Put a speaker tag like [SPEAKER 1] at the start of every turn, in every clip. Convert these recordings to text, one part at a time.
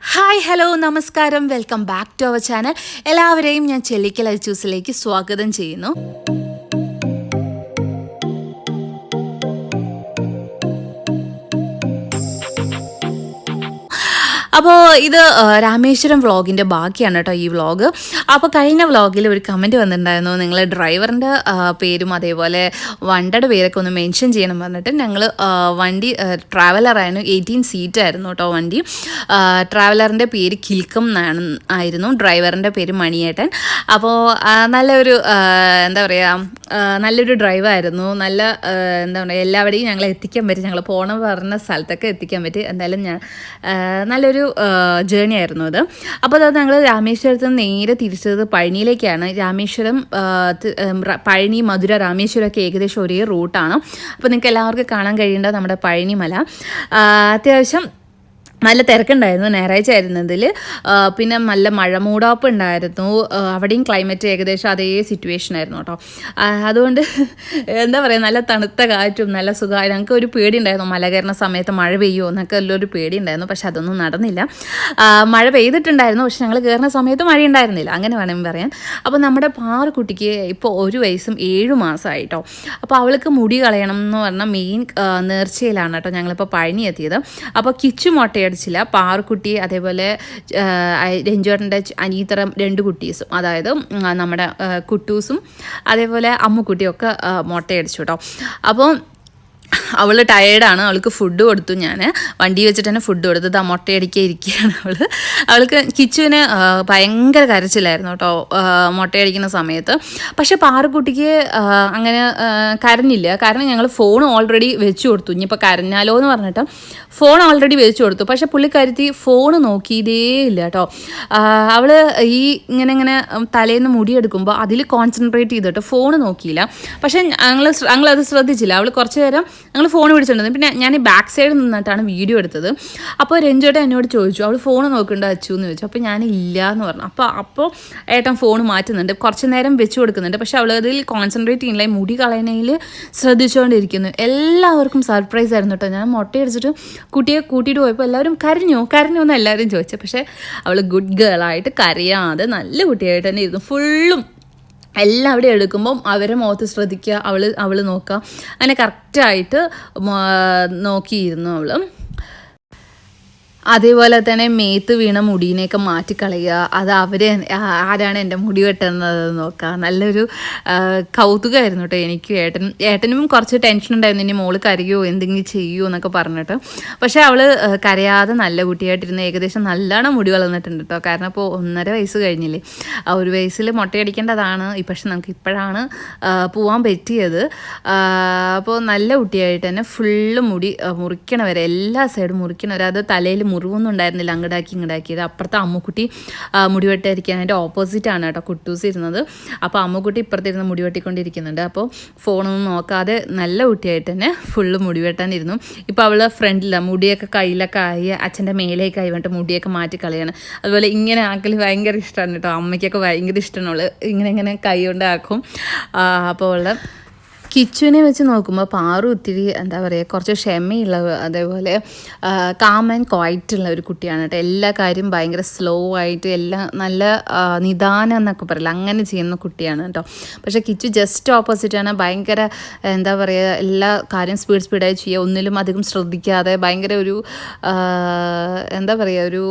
[SPEAKER 1] Hi hello നമസ്കാരം welcome back to our channel. എല്ലാവരെയും ഞാൻ ചെല്ലിക്കൽ ജ്യൂസിലേക്ക് സ്വാഗതം ചെയ്യുന്നു. അപ്പോൾ ഇത് രാമേശ്വരം വ്ളോഗിൻ്റെ ബാക്കിയാണ് കേട്ടോ ഈ വ്ളോഗ്. അപ്പോൾ കഴിഞ്ഞ വ്ളോഗിൽ ഒരു കമൻറ്റ് വന്നിട്ടുണ്ടായിരുന്നു, നിങ്ങൾ ഡ്രൈവറിൻ്റെ പേരും അതേപോലെ വണ്ടിയുടെ പേരൊക്കെ ഒന്ന് മെൻഷൻ ചെയ്യണം പറഞ്ഞിട്ട്. ഞങ്ങൾ വണ്ടി ട്രാവലറായിരുന്നു, 18 സീറ്റായിരുന്നു കേട്ടോ വണ്ടി. ട്രാവലറിൻ്റെ പേര് കിൽക്കം ആയിരുന്നു, ഡ്രൈവറിൻ്റെ പേര് മണിയേട്ടൻ. അപ്പോൾ നല്ലൊരു എന്താ പറയുക, നല്ലൊരു ഡ്രൈവായിരുന്നു. നല്ല എന്താ പറയുക, എല്ലാവരെയും ഞങ്ങളെ എത്തിക്കാൻ പറ്റി, ഞങ്ങൾ പോകണം പറഞ്ഞ സ്ഥലത്തൊക്കെ എത്തിക്കാൻ പറ്റി. എന്തായാലും നല്ലൊരു ജേണി ആയിരുന്നു അത്. അപ്പോൾ അത് ഞങ്ങൾ രാമേശ്വരത്ത് നിന്ന് നേരെ തിരിച്ചത് പഴനിയിലേക്കാണ്. രാമേശ്വരം, പഴനി, മധുര, രാമേശ്വരമൊക്കെ ഏകദേശം ഒരേ റൂട്ടാണ്. അപ്പോൾ നിങ്ങൾക്ക് എല്ലാവർക്കും കാണാൻ കഴിയേണ്ടത് നമ്മുടെ പഴനിമല. അത്യാവശ്യം നല്ല തിരക്കുണ്ടായിരുന്നു, ഞായറാഴ്ച ആയിരുന്നതിൽ. പിന്നെ നല്ല മഴ മൂടാപ്പ് ഉണ്ടായിരുന്നു. അവിടെയും ക്ലൈമറ്റ് ഏകദേശം അതേ സിറ്റുവേഷൻ ആയിരുന്നു കേട്ടോ. അതുകൊണ്ട് എന്താ പറയുക, നല്ല തണുത്ത കാറ്റും നല്ല സുഖമായി. ഞങ്ങൾക്ക് ഒരു പേടി ഉണ്ടായിരുന്നു, മല കയറുന്ന സമയത്ത് മഴ പെയ്യുമോ എന്നൊക്കെ എല്ലൊരു പേടി ഉണ്ടായിരുന്നു. പക്ഷെ അതൊന്നും നടന്നില്ല. മഴ പെയ്തിട്ടുണ്ടായിരുന്നു, പക്ഷെ ഞങ്ങൾ കയറുന്ന സമയത്ത് മഴ ഉണ്ടായിരുന്നില്ല, അങ്ങനെ വേണമെങ്കിൽ പറയാൻ. അപ്പോൾ നമ്മുടെ പാറുക്കുട്ടിക്ക് ഇപ്പോൾ 1 വയസ്സും 7 മാസമായിട്ടോ. അപ്പോൾ അവൾക്ക് മുടി കളയണം എന്ന് പറഞ്ഞാൽ മെയിൻ നേർച്ചയിലാണ് കേട്ടോ ഞങ്ങളിപ്പോൾ പഴനി എത്തിയത്. അപ്പോൾ കിച്ചു മൊട്ട ില്ല പാറുക്കുട്ടി, അതേപോലെ രഞ്ജുവേട്ടൻ്റെ അനിയത്തറ 2 കുട്ടീസും, അതായത് നമ്മുടെ കുട്ടൂസും അതേപോലെ അമ്മുക്കുട്ടിയും ഒക്കെ മുട്ടയടിച്ചു കേട്ടോ. അപ്പോൾ അവൾ ടയേർഡാണ്, അവൾക്ക് ഫുഡ് കൊടുത്തു. ഞാൻ വണ്ടി വെച്ചിട്ട് തന്നെ ഫുഡ് കൊടുത്തത്. ആ മുട്ടയടിക്കാൻ ഇരിക്കുകയാണ് അവൾക്ക്. കിച്ചുവിന് ഭയങ്കര കരച്ചിലായിരുന്നു കേട്ടോ മുട്ടയടിക്കുന്ന സമയത്ത്. പക്ഷെ പാറുക്കുട്ടിക്ക് അങ്ങനെ കരഞ്ഞില്ല, കാരണം ഞങ്ങൾ ഫോൺ ഓൾറെഡി വെച്ച് കൊടുത്തു. ഇനിയിപ്പോൾ കരഞ്ഞാലോ എന്ന് പറഞ്ഞിട്ട് ഫോൺ ഓൾറെഡി വെച്ച് കൊടുത്തു. പക്ഷെ പുള്ളിക്കാരത്തി ഫോൺ നോക്കിയതേ ഇല്ല കേട്ടോ. അവൾ ഈ ഇങ്ങനെ തലേന്ന് മുടിയെടുക്കുമ്പോൾ അതിൽ കോൺസെൻട്രേറ്റ് ചെയ്തിട്ട് ഫോൺ നോക്കിയില്ല. പക്ഷെ ഞങ്ങളത് ശ്രദ്ധിച്ചില്ല. അവൾ കുറച്ച് നേരം ഞങ്ങൾ ഫോൺ പിടിച്ചിട്ടുണ്ടായിരുന്നു. പിന്നെ ഞാൻ ബാക്ക് സൈഡിൽ നിന്നിട്ടാണ് വീഡിയോ എടുത്തത്. അപ്പോൾ രഞ്ജുവേട്ടൻ എന്നോട് ചോദിച്ചു, അവൾ ഫോൺ നോക്കണ്ട അച്ചു എന്ന് ചോദിച്ചു. അപ്പോൾ ഞാൻ ഇല്ല എന്ന് പറഞ്ഞു. അപ്പോൾ ഏട്ടൻ ഫോൺ മാറ്റുന്നുണ്ട്, കുറച്ച് നേരം വെച്ച് കൊടുക്കുന്നുണ്ട്. പക്ഷെ അവൾ അതിൽ കോൺസെൻട്രേറ്റ് ചെയ്യുന്നില്ല, മുടി കളയണയിൽ ശ്രദ്ധിച്ചുകൊണ്ടിരിക്കുന്നു. എല്ലാവർക്കും സർപ്രൈസ് ആയിരുന്നു കേട്ടോ. ഞാൻ മുട്ടയടിച്ചിട്ട് കുട്ടിയെ കൂട്ടിയിട്ട് പോയപ്പോൾ എല്ലാവരും കരഞ്ഞു എന്ന് എല്ലാവരും ചോദിച്ചു. പക്ഷേ അവൾ ഗുഡ് ഗേളായിട്ട് കരയാതെ നല്ല കുട്ടിയായിട്ട് തന്നെ ഇരുന്നു. ഫുള്ളും എല്ലാവിടെയും എടുക്കുമ്പം അവരെ മുഖത്ത് ശ്രദ്ധിക്കുക, അവൾ നോക്കുക, അങ്ങനെ കറക്റ്റായിട്ട് നോക്കിയിരുന്നു അവൾ. അതേപോലെ തന്നെ മേത്ത് വീണ മുടീനെയൊക്കെ മാറ്റിക്കളയുക, അത് ആരാണ് എൻ്റെ മുടി വെട്ടുന്നത് നോക്കുക. നല്ലൊരു കൗതുകമായിരുന്നു കേട്ടോ എനിക്ക്. ഏട്ടനും കുറച്ച് ടെൻഷൻ ഉണ്ടായിരുന്നു, ഇനി മോള് കരയോ എന്തെങ്കിലും ചെയ്യുമോ എന്നൊക്കെ പറഞ്ഞിട്ട്. പക്ഷേ അവൾ കരയാതെ നല്ല കുട്ടിയായിട്ടിരുന്ന് ഏകദേശം നല്ലോണം മുടി വളർന്നിട്ടുണ്ട് കേട്ടോ. കാരണം ഇപ്പോൾ 1.5 വയസ്സ് കഴിഞ്ഞില്ലേ. 1 വയസ്സിൽ മുട്ടയടിക്കേണ്ടതാണ്, പക്ഷെ നമുക്ക് ഇപ്പോഴാണ് പോവാൻ പറ്റിയത്. അപ്പോൾ നല്ല കുട്ടിയായിട്ട് തന്നെ ഫുള്ള് മുടി മുറിക്കണ വരെ, എല്ലാ സൈഡും മുറിക്കണ വരെ. അത് തലയിൽ മുറിവൊന്നും ഉണ്ടായിരുന്നില്ല, ഇങ്ങടാക്കിയത്. അപ്പുറത്തെ അമ്മുക്കുട്ടി മുടിവെട്ടായിരിക്കാൻ അതിൻ്റെ ഓപ്പോസിറ്റാണ് കേട്ടോ കുട്ടൂസ് ഇരുന്നത്. അപ്പോൾ അമ്മുക്കുട്ടി ഇപ്പുറത്തിരുന്ന് മുടിവെട്ടിക്കൊണ്ടിരിക്കുന്നുണ്ട്. അപ്പോൾ ഫോണൊന്നും നോക്കാതെ നല്ല കുട്ടിയായിട്ട് തന്നെ ഫുള്ള് മുടിവെട്ടാനിരുന്നു. ഇപ്പോൾ അവൾ ഫ്രണ്ടിലാണ്, മുടിയൊക്കെ കയ്യിലൊക്കെ ആയി അച്ഛൻ്റെ മേലേക്ക് ആയി വേണ്ടിട്ട് മുടിയൊക്കെ മാറ്റി കളയാണ്. അതുപോലെ ഇങ്ങനെ ആക്കൽ ഭയങ്കര ഇഷ്ടമാണ് കേട്ടോ. അമ്മയ്ക്കൊക്കെ ഭയങ്കര ഇഷ്ടമാണ് അവൾ ഇങ്ങനെ കൈ കൊണ്ട് ആക്കും. അപ്പോൾ അവളുടെ കിച്ചുവിനെ വെച്ച് നോക്കുമ്പോൾ പാറു ഒത്തിരി എന്താ പറയുക, കുറച്ച് ക്ഷമയുള്ള, അതേപോലെ കാം ആൻഡ് ക്വയറ്റുള്ള ഒരു കുട്ടിയാണ് കേട്ടോ. എല്ലാ കാര്യം ഭയങ്കര സ്ലോ ആയിട്ട് എല്ലാം നല്ല നിദാനം എന്നൊക്കെ പറയില്ല, അങ്ങനെ ചെയ്യുന്ന കുട്ടിയാണ് കേട്ടോ. പക്ഷേ കിച്ചു ജസ്റ്റ് ഓപ്പോസിറ്റാണ്. ഭയങ്കര എന്താ പറയുക, എല്ലാ കാര്യം സ്പീഡായി ചെയ്യുക, ഒന്നിലും അധികം ശ്രദ്ധിക്കാതെ ഭയങ്കര ഒരു എന്താ പറയുക, ഒരു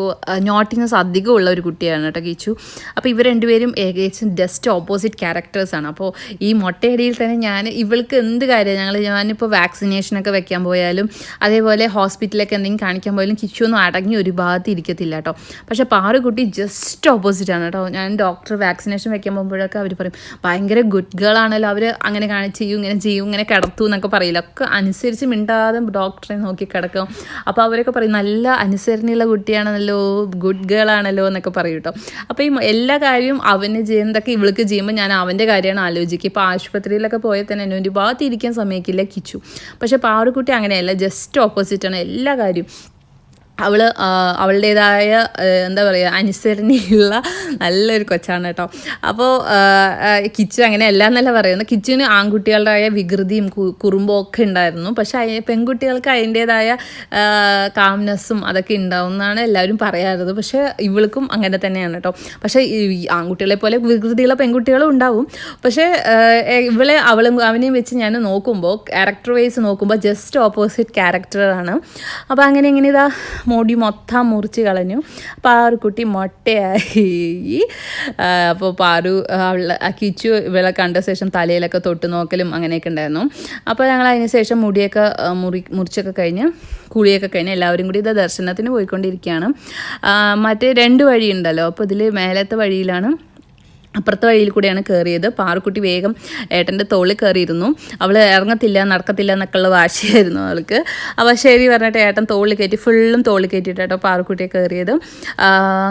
[SPEAKER 1] നോട്ടിനെസ് അധികമുള്ള ഒരു കുട്ടിയാണ് കേട്ടോ കിച്ചു. അപ്പോൾ ഇവർ രണ്ടുപേരും ഏകദേശം ജസ്റ്റ് ഓപ്പോസിറ്റ് ക്യാരക്ടേഴ്സാണ്. അപ്പോൾ ഈ മുട്ടയടിയിൽ തന്നെ ഇവൾക്ക് എന്ത് കാര്യമാണ്, ഞാനിപ്പോൾ വാക്സിനേഷനൊക്കെ വെക്കാൻ പോയാലും അതേപോലെ ഹോസ്പിറ്റലിലൊക്കെ എന്തെങ്കിലും കാണിക്കാൻ പോയാലും കിച്ചു ഒന്നും അടങ്ങി ഒരു ഭാഗത്ത് ഇരിക്കത്തില്ല കേട്ടോ. പക്ഷേ പാറുകുട്ടി ജസ്റ്റ് ഓപ്പോസിറ്റാണ് കേട്ടോ. ഞാൻ ഡോക്ടർ വാക്സിനേഷൻ വെക്കാൻ പോകുമ്പോഴൊക്കെ അവർ പറയും ഭയങ്കര ഗുഡ് ഗേളാണല്ലോ, അവർ അങ്ങനെ ചെയ്യും ഇങ്ങനെ കിടത്തു എന്നൊക്കെ പറയില്ല, ഒക്കെ അനുസരിച്ച് മിണ്ടാതെ ഡോക്ടറെ നോക്കി കിടക്കും. അപ്പോൾ അവരൊക്കെ പറയും നല്ല അനുസരണയുള്ള കുട്ടിയാണല്ലോ, ഗുഡ് ഗേളാണല്ലോ എന്നൊക്കെ പറയും കേട്ടോ. അപ്പോൾ ഈ എല്ലാ കാര്യവും അവന് ചെയ്യുന്നതൊക്കെ ഇവൾക്ക് ചെയ്യുമ്പോൾ ഞാൻ അവൻ്റെ കാര്യമാണ് ആലോചിക്കുക. ഇപ്പോൾ ആശുപത്രിയിലൊക്കെ പോയാൽ തന്നെ ഒരു ഭാഗത്ത് ഇരിക്കാൻ സമയക്കില്ല കിച്ചു. പക്ഷെ പാറുക്കുട്ടി അങ്ങനെയല്ല, ജസ്റ്റ് ഓപ്പോസിറ്റാണ് എല്ലാ കാര്യവും. അവളുടേതായ എന്താ പറയുക അനുസരണയുള്ള നല്ലൊരു കൊച്ചാണ് കേട്ടോ. അപ്പോൾ കിച്ചു അങ്ങനെയല്ല എന്നല്ല പറയുന്നത്. കിച്ചുവിന് ആൺകുട്ടികളുടേതായ വികൃതിയും കുറുമ്പും ഒക്കെ ഉണ്ടായിരുന്നു. പക്ഷേ പെൺകുട്ടികൾക്ക് അതിൻ്റേതായ കാംനെസ്സും അതൊക്കെ ഉണ്ടാവും എന്നാണ് എല്ലാവരും പറയാറുള്ളത്. പക്ഷേ ഇവൾക്കും അങ്ങനെ തന്നെയാണ് കേട്ടോ. പക്ഷേ ഈ ആൺകുട്ടികളെ പോലെ വികൃതിയുള്ള പെൺകുട്ടികളും ഉണ്ടാവും. പക്ഷേ അവനെയും വെച്ച് ഞാൻ നോക്കുമ്പോൾ ക്യാരക്ടർ വൈസ് നോക്കുമ്പോൾ ജസ്റ്റ് ഓപ്പോസിറ്റ് ക്യാരക്ടറാണ്. അപ്പോൾ അങ്ങനെ ഇതാ മുടി മൊത്തം മുറിച്ച് കളഞ്ഞു. പാറുക്കുട്ടി മൊട്ടയായി. അപ്പോൾ കിച്ചു ഇവളെ കണ്ട ശേഷം തലയിലൊക്കെ തൊട്ട് നോക്കലും അങ്ങനെയൊക്കെ ഉണ്ടായിരുന്നു. അപ്പോൾ ഞങ്ങൾ അതിന് ശേഷം മുടിയൊക്കെ മുറിച്ചൊക്കെ കഴിഞ്ഞ് കുളിയൊക്കെ കഴിഞ്ഞ് എല്ലാവരും കൂടി ഇത് ദർശനത്തിന് പോയിക്കൊണ്ടിരിക്കുകയാണ്. മറ്റേ 2 വഴിയുണ്ടല്ലോ. അപ്പോൾ ഇതിൽ മേലത്തെ വഴിയിലാണ്, അപ്പുറത്തെ വഴിയിൽ കൂടെയാണ് കയറിയത്. പാറുക്കുട്ടി വേഗം ഏട്ടൻ്റെ തോളിൽ കയറിയിരുന്നു. അവൾ ഇറങ്ങത്തില്ല നടക്കത്തില്ല എന്നൊക്കെയുള്ള വാശിയായിരുന്നു അവൾക്ക്. അപ്പോൾ ശരി പറഞ്ഞിട്ട് ഏട്ടൻ തോളിൽ കയറ്റി, ഫുള്ളും തോളിൽ കയറ്റിയിട്ടോ പാറുക്കുട്ടിയെ കയറിയത്.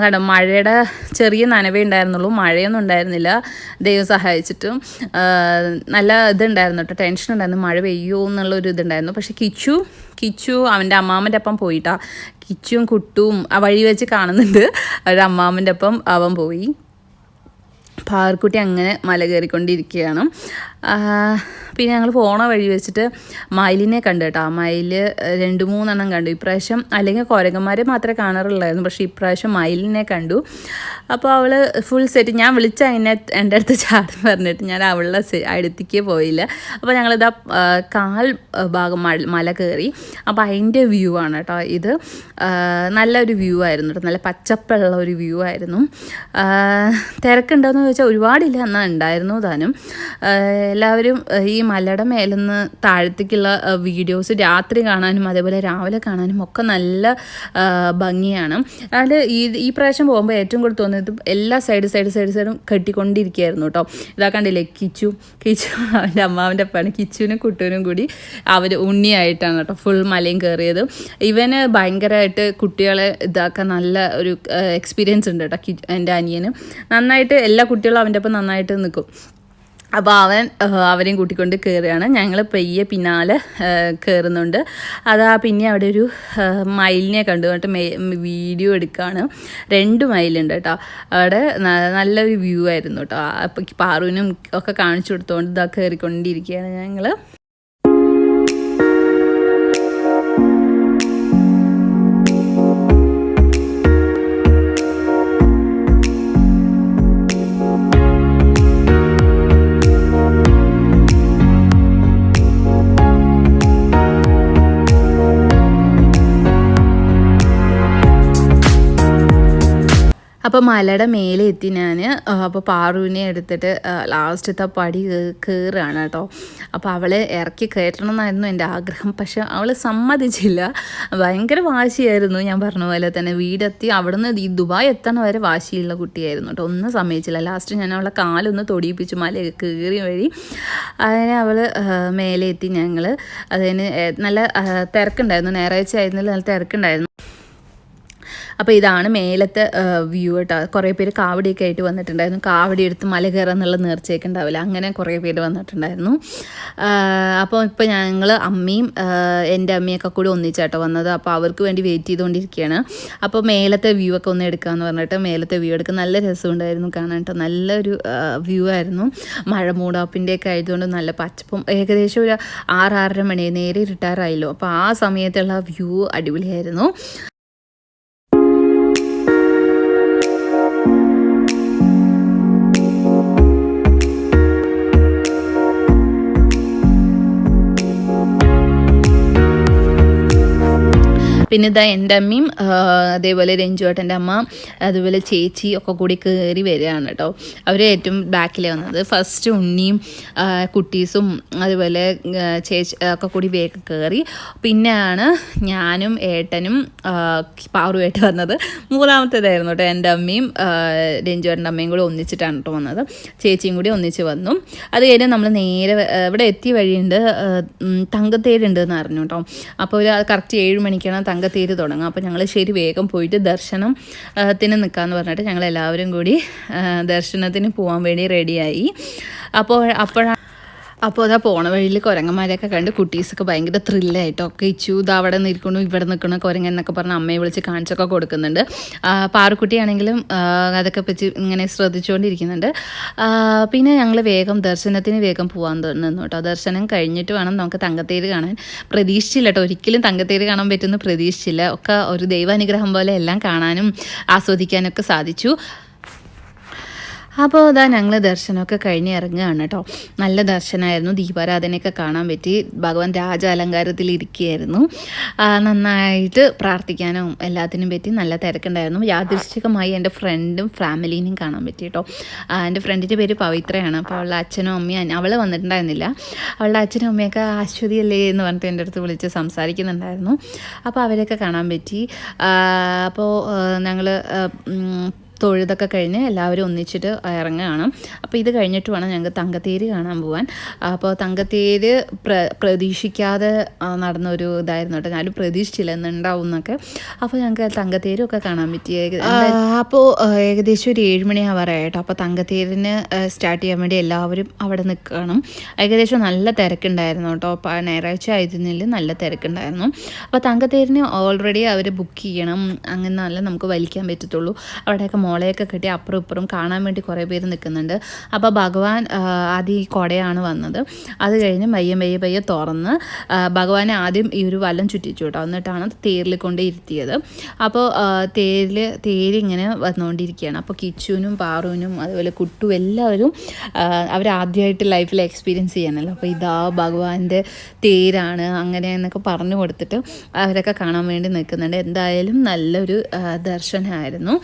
[SPEAKER 1] കാരണം മഴയുടെ ചെറിയ നനവേ ഉണ്ടായിരുന്നുള്ളൂ, മഴയൊന്നും ഉണ്ടായിരുന്നില്ല. ദൈവം സഹായിച്ചിട്ടും നല്ല ഇതുണ്ടായിരുന്നു കേട്ടോ, ടെൻഷൻ ഉണ്ടായിരുന്നു മഴ പെയ്യോ എന്നുള്ളൊരു ഇതുണ്ടായിരുന്നു. പക്ഷേ കിച്ചു അവൻ്റെ അമ്മാമ്മൻ്റെ ഒപ്പം പോയിട്ടാ. കിച്ചുവും കുട്ടുവും ആ വഴി വെച്ച് കാണുന്നുണ്ട്. അവരുടെ അമ്മാമ്മൻ്റെ ഒപ്പം അവൻ പോയി. പാറുക്കുട്ടി അങ്ങനെ മല കയറിക്കൊണ്ടിരിക്കുകയാണ്. പിന്നെ ഞങ്ങൾ പോണ വഴി വെച്ചിട്ട് മയിലിനെ കണ്ടു കേട്ടോ. മയിൽ 2-3 കണ്ടു ഇപ്രാവശ്യം. അല്ലെങ്കിൽ കുരങ്ങന്മാരെ മാത്രമേ കാണാറുള്ളായിരുന്നു, പക്ഷേ ഇപ്രാവശ്യം മയിലിനെ കണ്ടു. അപ്പോൾ അവൾ ഫുൾ സെറ്റ്, ഞാൻ വിളിച്ച അതിനെ എൻ്റെ അടുത്ത് ചാടും പറഞ്ഞിട്ട് ഞാൻ അവളുടെ അടുത്തേക്ക് പോയില്ല. അപ്പോൾ ഞങ്ങളിതാ കാൽ ഭാഗം മല കയറി. അപ്പോൾ അതിൻ്റെ വ്യൂ ആണ് കേട്ടോ ഇത്. നല്ലൊരു വ്യൂ ആയിരുന്നു കേട്ടോ, നല്ല പച്ചപ്പുള്ള ഒരു വ്യൂ ആയിരുന്നു. തിരക്കുണ്ടോയെന്ന് ചോദിച്ചാൽ ഒരുപാടില്ല, എന്നാൽ ഉണ്ടായിരുന്നു താനും. എല്ലാവരും ഈ മലയുടെ മേലെന്ന് താഴത്തേക്കുള്ള വീഡിയോസ് രാത്രി കാണാനും അതേപോലെ രാവിലെ കാണാനും ഒക്കെ നല്ല ഭംഗിയാണ്. അതിൽ ഈ പ്രാവശ്യം പോകുമ്പോൾ ഏറ്റവും കൂടുതൽ തോന്നിയത് എല്ലാ സൈഡും കെട്ടിക്കൊണ്ടിരിക്കുകയായിരുന്നു കേട്ടോ. ഇതാ കണ്ടില്ലേ, കിച്ചു അവൻ്റെ അമ്മാവൻ്റെ ഒപ്പമാണ്. കിച്ചുവിനും കുട്ടുവിനും കൂടി അവർ ഉണ്ണിയായിട്ടാണ് കേട്ടോ ഫുൾ മലയും കയറിയത്. ഇവന് ഭയങ്കരമായിട്ട് കുട്ടികളെ ഇതാക്കാൻ നല്ല ഒരു എക്സ്പീരിയൻസ് ഉണ്ട് കേട്ടോ. എൻ്റെ അനിയന് നന്നായിട്ട് എല്ലാ കുട്ടികളും അവൻ്റെ ഒപ്പം നന്നായിട്ട് നിൽക്കും. അപ്പോൾ അവരെയും കൂട്ടിക്കൊണ്ട് കയറുകയാണ്. ഞങ്ങൾ പയ്യെ പിന്നാലെ കയറുന്നുണ്ട്. പിന്നെ അവിടെ ഒരു മയിലിനെ കണ്ടുകൊണ്ട് വീഡിയോ എടുക്കുകയാണ്. 2 മയിലുണ്ട് കേട്ടോ അവിടെ. നല്ലൊരു വ്യൂ ആയിരുന്നു കേട്ടോ. അപ്പോൾ പാറുവിനും ഒക്കെ കാണിച്ചു കൊടുത്തുകൊണ്ട് ഇതാ കയറിക്കൊണ്ടിരിക്കുകയാണ് ഞങ്ങൾ. അപ്പോൾ മലയുടെ മേലെ എത്തി ഞാൻ. അപ്പോൾ പാറുവിനെ എടുത്തിട്ട് ലാസ്റ്റത്തെ പടി കയറുകയാണ് കേട്ടോ. അപ്പോൾ അവളെ ഇറക്കി കയറ്റണം എന്നായിരുന്നു എൻ്റെ ആഗ്രഹം. പക്ഷെ അവൾ സമ്മതിച്ചില്ല, ഭയങ്കര വാശിയായിരുന്നു. ഞാൻ പറഞ്ഞ പോലെ തന്നെ വീടെത്തി അവിടുന്ന് ഈ ദുബായ് എത്തണ വരെ വാശിയുള്ള കുട്ടിയായിരുന്നു കേട്ടോ. ഒന്നും സമ്മതിച്ചില്ല. ലാസ്റ്റ് ഞാൻ അവളെ കാലൊന്ന് തൊടിയിപ്പിച്ചു മല കയറി വഴി. അതിനെ അവൾ മേലെ എത്തി. ഞങ്ങൾ അതിന് നല്ല തിരക്കുണ്ടായിരുന്നു, ഞായറാഴ്ച ആയിരുന്നില്ല, നല്ല തിരക്കുണ്ടായിരുന്നു. അപ്പോൾ ഇതാണ് മേലത്തെ വ്യൂ കേട്ടോ. കുറേ പേര് കാവടിയൊക്കെ ആയിട്ട് വന്നിട്ടുണ്ടായിരുന്നു. കാവടി എടുത്ത് മല കയറുക എന്നുള്ള നേർച്ചയൊക്കെ ഉണ്ടാവില്ല, അങ്ങനെ കുറേ പേര് വന്നിട്ടുണ്ടായിരുന്നു. അപ്പോൾ ഇപ്പോൾ ഞങ്ങൾ അമ്മയും എൻ്റെ അമ്മയൊക്കെ കൂടി ഒന്നിച്ചാട്ടോ വന്നത്. അപ്പോൾ അവർക്ക് വേണ്ടി വെയിറ്റ് ചെയ്തുകൊണ്ടിരിക്കുകയാണ്. അപ്പോൾ മേലത്തെ വ്യൂ ഒക്കെ ഒന്ന് എടുക്കാമെന്ന് പറഞ്ഞിട്ട് മേലത്തെ വ്യൂ എടുക്കാൻ നല്ല രസമുണ്ടായിരുന്നു കാണാൻ കേട്ടോ. നല്ലൊരു വ്യൂ ആയിരുന്നു. മഴ മൂടാപ്പിൻ്റെയൊക്കെ ആയതുകൊണ്ട് നല്ല പച്ചപ്പും. ഏകദേശം ഒരു 6-6:30 മണി നേരെ റിട്ടയറായല്ലോ. അപ്പോൾ ആ സമയത്തുള്ള വ്യൂ അടിപൊളിയായിരുന്നു. പിന്നെ ഇതാ എൻ്റെ അമ്മയും അതേപോലെ രഞ്ജുവേട്ടൻ്റെ അമ്മ അതുപോലെ ചേച്ചി ഒക്കെ കൂടി കയറി വരികയാണ് കേട്ടോ. അവർ ഏറ്റവും ബാക്കിലേ വന്നത്. ഫസ്റ്റ് ഉണ്ണിയും കുട്ടീസും അതുപോലെ ചേച്ചി ഒക്കെ കൂടി വേഗം കയറി. പിന്നെയാണ് ഞാനും ഏട്ടനും പാറുമായിട്ട് വന്നത്. മൂന്നാമത്തേതായിരുന്നു കേട്ടോ. എൻ്റെ അമ്മയും രഞ്ജുവേട്ടൻ്റെ അമ്മയും കൂടി ഒന്നിച്ചിട്ടാണ് കേട്ടോ വന്നത്. ചേച്ചിയും കൂടി ഒന്നിച്ച് വന്നു. അത് കഴിഞ്ഞ് നമ്മൾ നേരെ ഇവിടെ എത്തിയ വഴിയുണ്ട്, തങ്കത്തേരുണ്ട് എന്ന് അറിഞ്ഞു കേട്ടോ. അപ്പോൾ ഒരു കറക്റ്റ് 7 മണിക്കാണ് തങ്കത്തേര് തുടങ്ങും. അപ്പോൾ ഞങ്ങൾ ശരി വേഗം പോയിട്ട് ദർശനത്തിന് നിൽക്കാമെന്ന് പറഞ്ഞിട്ട് ഞങ്ങളെല്ലാവരും കൂടി ദർശനത്തിന് പോകാൻ വേണ്ടി റെഡിയായി. അപ്പോഴാണ് അപ്പോൾ അതാ പോണ വഴിയിൽ കുരങ്ങന്മാരെയൊക്കെ കണ്ട് കുട്ടീസൊക്കെ ഭയങ്കര ത്രില്ലായിട്ടൊക്കെ ഇച്ചു ഇത് അവിടെ നിൽക്കണു ഇവിടെ നിൽക്കണ കുരങ്ങൻ എന്നൊക്കെ പറഞ്ഞ് അമ്മയെ വിളിച്ച് കാണിച്ചൊക്കെ കൊടുക്കുന്നുണ്ട്. പാറുക്കുട്ടിയാണെങ്കിലും അതൊക്കെ വെച്ച് ഇങ്ങനെ ശ്രദ്ധിച്ചുകൊണ്ടിരിക്കുന്നുണ്ട്. പിന്നെ ഞങ്ങൾ ദർശനത്തിന് വേഗം പോകാൻ നിന്നു കേട്ടോ. ദർശനം കഴിഞ്ഞിട്ട് വേണം നമുക്ക് തങ്കത്തേര് കാണാൻ. പ്രതീക്ഷിച്ചില്ല കേട്ടോ, ഒരിക്കലും തങ്കത്തേര് കാണാൻ പറ്റുമെന്ന് പ്രതീക്ഷിച്ചില്ല. ഒക്കെ ഒരു ദൈവാനുഗ്രഹം പോലെ എല്ലാം കാണാനും ആസ്വദിക്കാനൊക്കെ സാധിച്ചു. അപ്പോൾ അതാ ഞങ്ങൾ ദർശനമൊക്കെ കഴിഞ്ഞ് ഇറങ്ങുകയാണ് കേട്ടോ. നല്ല ദർശനമായിരുന്നു. ദീപാരാധനയൊക്കെ കാണാൻ പറ്റി. ഭഗവാൻ രാജ അലങ്കാരത്തിലിരിക്കുകയായിരുന്നു. നന്നായിട്ട് പ്രാർത്ഥിക്കാനും എല്ലാത്തിനും പറ്റി. നല്ല തിരക്കുണ്ടായിരുന്നു. യാദൃശ്ചികമായി എൻ്റെ ഫ്രണ്ടും ഫാമിലീനെയും കാണാൻ പറ്റി കേട്ടോ. എൻ്റെ ഫ്രണ്ടിൻ്റെ പേര് പവിത്രയാണ്. അപ്പോൾ അവളുടെ അച്ഛനും അമ്മയും അവൾ വന്നിട്ടുണ്ടായിരുന്നില്ല. അവളുടെ അച്ഛനും അമ്മയൊക്കെ അശ്വതിയല്ലേ എന്ന് പറഞ്ഞിട്ട് എൻ്റെ അടുത്ത് വിളിച്ച് സംസാരിക്കുന്നുണ്ടായിരുന്നു. അപ്പോൾ അവരെയൊക്കെ കാണാൻ പറ്റി. അപ്പോൾ ഞങ്ങൾ തൊഴുതൊക്കെ കഴിഞ്ഞ് എല്ലാവരും ഒന്നിച്ചിട്ട് ഇറങ്ങുകയാണ്. അപ്പോൾ ഇത് കഴിഞ്ഞിട്ട് വേണം ഞങ്ങൾക്ക് തങ്കത്തേര് കാണാൻ പോകാൻ. അപ്പോൾ തങ്കത്തേര് പ്രതീക്ഷിക്കാതെ നടന്നൊരു ഇതായിരുന്നു കേട്ടോ. ഞാനും പ്രതീക്ഷിച്ചില്ല എന്നുണ്ടാവും എന്നൊക്കെ. അപ്പോൾ ഞങ്ങൾക്ക് തങ്കത്തേരും ഒക്കെ കാണാൻ പറ്റി. അപ്പോൾ ഏകദേശം ഒരു 7 മണിയാവാറായി കേട്ടോ. അപ്പോൾ തങ്കത്തേരിന് സ്റ്റാർട്ട് ചെയ്യാൻ വേണ്ടി എല്ലാവരും അവിടെ നിൽക്കണം. ഏകദേശം നല്ല തിരക്കുണ്ടായിരുന്നു കേട്ടോ. ഞായറാഴ്ച ആയിരുന്നില്ല, നല്ല തിരക്കുണ്ടായിരുന്നു. അപ്പോൾ തങ്കത്തേരിന് ഓൾറെഡി അവർ ബുക്ക് ചെയ്യണം. അങ്ങനെ നല്ല നമുക്ക് വലിക്കാൻ പറ്റത്തുള്ളൂ. അവിടെയൊക്കെ മോളെയൊക്കെ കെട്ടി അപ്പുറം ഇപ്പുറം കാണാൻ വേണ്ടി കുറേ പേര് നിൽക്കുന്നുണ്ട്. അപ്പോൾ ഭഗവാൻ ആദ്യം ഈ കൊടയാണ് വന്നത്. അത് കഴിഞ്ഞ് പയ്യെ തുറന്ന് ഭഗവാനെ ആദ്യം ഈ ഒരു വലം ചുറ്റിച്ചു കേട്ടോ. എന്നിട്ടാണ് തേരിൽ കൊണ്ട് ഇരുത്തിയത്. അപ്പോൾ തേരിങ്ങനെ വന്നുകൊണ്ടിരിക്കുകയാണ്. അപ്പോൾ കിച്ചുവിനും പാറുവിനും അതുപോലെ കുട്ടും എല്ലാവരും അവരാദ്യമായിട്ട് ലൈഫിൽ എക്സ്പീരിയൻസ് ചെയ്യാനല്ലോ. അപ്പോൾ ഇതാ ഭഗവാന്റെ തേരാണ് അങ്ങനെ എന്നൊക്കെ പറഞ്ഞു കൊടുത്തിട്ട് അവരൊക്കെ കാണാൻ വേണ്ടി നിൽക്കുന്നുണ്ട്. എന്തായാലും നല്ലൊരു ദർശനമായിരുന്നു.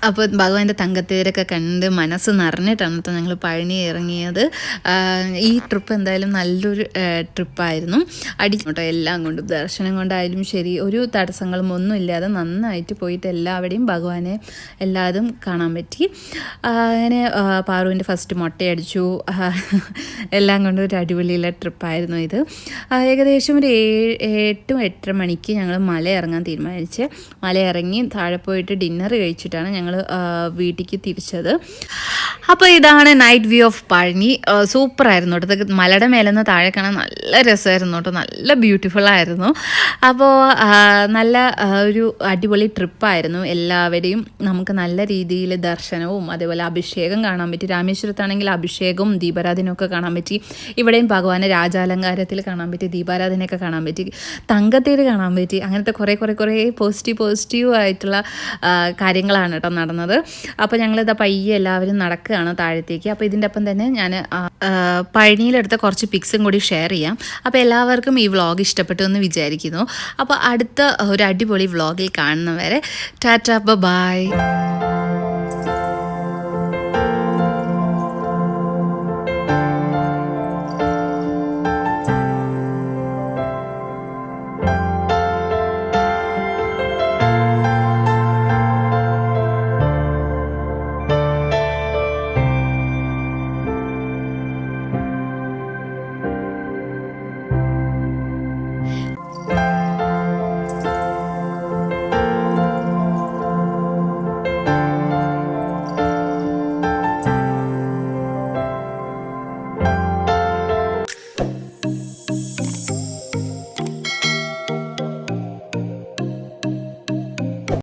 [SPEAKER 1] അപ്പോൾ ഭഗവാന്റെ തങ്കത്തേരൊക്കെ കണ്ട് മനസ്സ് നിറഞ്ഞിട്ടാണ് കേട്ടോ ഞങ്ങൾ പഴനി ഇറങ്ങിയത്. ഈ ട്രിപ്പ് എന്തായാലും നല്ലൊരു ട്രിപ്പായിരുന്നു. കേട്ടോ എല്ലാം കൊണ്ടും, ദർശനം കൊണ്ടായാലും ശരി, ഒരു തടസ്സങ്ങളും ഒന്നും ഇല്ലാതെ നന്നായിട്ട് പോയിട്ട് എല്ലാവരുടെയും ഭഗവാനെ എല്ലാതും കാണാൻ പറ്റി. അങ്ങനെ പാറുവിൻ്റെ ഫസ്റ്റ് മുട്ടയടിച്ചു. എല്ലാം കൊണ്ടും ഒരു അടിപൊളിയുള്ള ട്രിപ്പായിരുന്നു ഇത്. ഏകദേശം ഒരു 8-8:30 മണിക്ക് ഞങ്ങൾ മല ഇറങ്ങാൻ തീരുമാനിച്ച് മല ഇറങ്ങി താഴെ പോയിട്ട് ഡിന്നർ കഴിച്ചിട്ടാണ് ഞങ്ങൾ വീട്ടിലേക്ക് തിരിച്ചത്. അപ്പോൾ ഇതാണ് നൈറ്റ് വ്യൂ ഓഫ് പഴനി. സൂപ്പറായിരുന്നു കേട്ടോ. മലയുടെ മേലെ നിന്ന് താഴെ കാണാൻ നല്ല രസമായിരുന്നു കേട്ടോ. നല്ല ബ്യൂട്ടിഫുള്ളായിരുന്നു. അപ്പോൾ നല്ല ഒരു അടിപൊളി ട്രിപ്പായിരുന്നു. എല്ലാവരെയും നമുക്ക് നല്ല രീതിയിൽ ദർശനവും അതേപോലെ അഭിഷേകം കാണാൻ പറ്റി. രാമേശ്വരത്താണെങ്കിൽ അഭിഷേകവും ദീപാരാധനയൊക്കെ കാണാൻ പറ്റി. ഇവിടെയും ഭഗവാനെ രാജാലങ്കാരത്തിൽ കാണാൻ പറ്റി, ദീപാരാധനയൊക്കെ കാണാൻ പറ്റി, തങ്കത്തേര് കാണാൻ പറ്റി. അങ്ങനത്തെ കുറേ പോസിറ്റീവ് ആയിട്ടുള്ള കാര്യങ്ങളാണ് കേട്ടോ നടന്നത്. അപ്പോൾ ഞങ്ങളിതാ പയ്യെ എല്ലാവരും നടക്കുകയാണ് താഴത്തേക്ക്. അപ്പോൾ ഇതിൻ്റെ ഒപ്പം തന്നെ ഞാൻ പഴനിയിലെടുത്ത കുറച്ച് പിക്സും കൂടി ഷെയർ ചെയ്യാം. അപ്പോൾ എല്ലാവർക്കും ഈ വ്ളോഗ് ഇഷ്ടപ്പെട്ടു എന്ന് വിചാരിക്കുന്നു. അപ്പോൾ അടുത്ത ഒരു അടിപൊളി വ്ളോഗിൽ കാണുന്നവരെ ടാറ്റാ ബൈ.